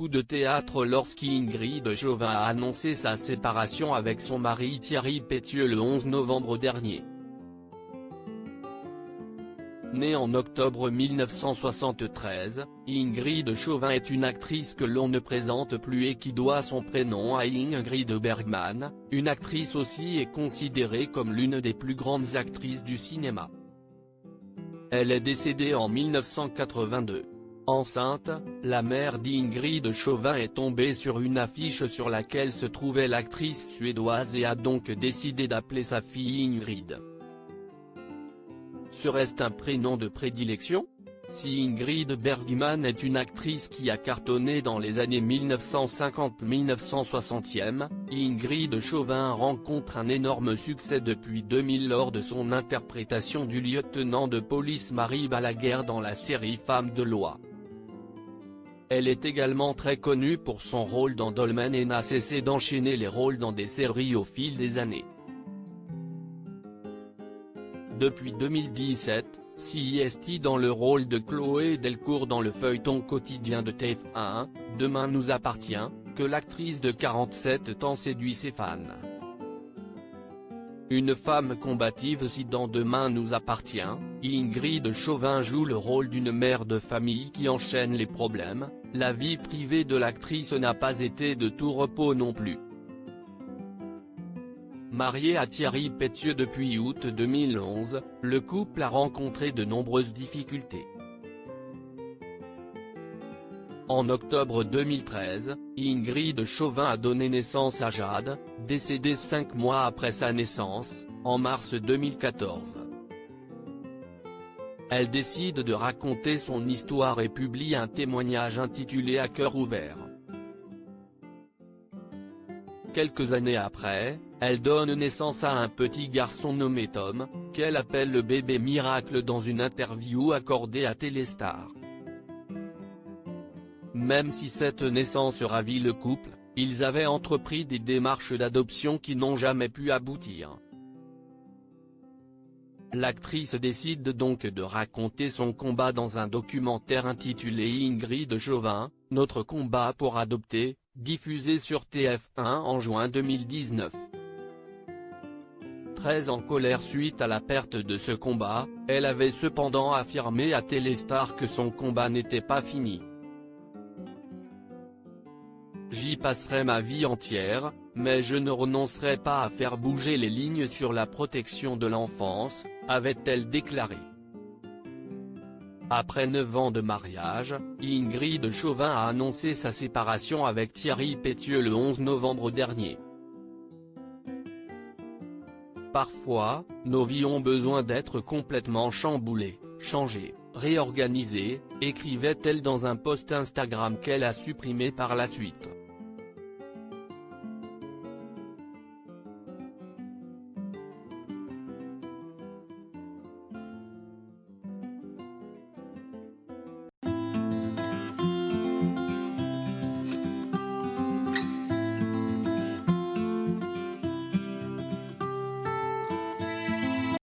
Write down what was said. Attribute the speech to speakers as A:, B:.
A: coup de théâtre lorsqu'Ingrid Chauvin a annoncé sa séparation avec son mari Thierry Pétieux le 11 novembre dernier. Née en octobre 1973, Ingrid Chauvin est une actrice que l'on ne présente plus et qui doit son prénom à Ingrid Bergman, une actrice aussi et considérée comme l'une des plus grandes actrices du cinéma. Elle est décédée en 1982. Enceinte, la mère d'Ingrid Chauvin est tombée sur une affiche sur laquelle se trouvait l'actrice suédoise et a donc décidé d'appeler sa fille Ingrid. Serait-ce un prénom de prédilection? Si Ingrid Bergman est une actrice qui a cartonné dans les années 1950-1960, Ingrid Chauvin rencontre un énorme succès depuis 2000 lors de son interprétation du lieutenant de police Marie Balaguer dans la série Femme de loi. Elle est également très connue pour son rôle dans Dolmen et n'a cessé d'enchaîner les rôles dans des séries au fil des années. Depuis 2017, CIST dans le rôle de Chloé Delcourt dans le feuilleton quotidien de TF1, Demain nous appartient, que l'actrice de 47 ans séduit ses fans. Une femme combative si dans Demain nous appartient, Ingrid Chauvin joue le rôle d'une mère de famille qui enchaîne les problèmes, la vie privée de l'actrice n'a pas été de tout repos non plus. Mariée à Thierry Pétieux depuis août 2011, le couple a rencontré de nombreuses difficultés. En octobre 2013, Ingrid Chauvin a donné naissance à Jade, décédée 5 mois après sa naissance, en mars 2014. Elle décide de raconter son histoire et publie un témoignage intitulé À cœur ouvert. Quelques années après, elle donne naissance à un petit garçon nommé Tom, qu'elle appelle le bébé miracle dans une interview accordée à Téléstar. Même si cette naissance ravit le couple, ils avaient entrepris des démarches d'adoption qui n'ont jamais pu aboutir. L'actrice décide donc de raconter son combat dans un documentaire intitulé Ingrid Chauvin, Notre combat pour adopter, diffusé sur TF1 en juin 2019. Très en colère suite à la perte de ce combat, elle avait cependant affirmé à Téléstar que son combat n'était pas fini. J'y passerai ma vie entière, mais je ne renoncerai pas à faire bouger les lignes sur la protection de l'enfance, avait-elle déclaré. Après 9 ans de mariage, Ingrid Chauvin a annoncé sa séparation avec Thierry Pétieux le 11 novembre dernier. Parfois, nos vies ont besoin d'être complètement chamboulées, changées, réorganisées, écrivait-elle dans un post Instagram qu'elle a supprimé par la suite.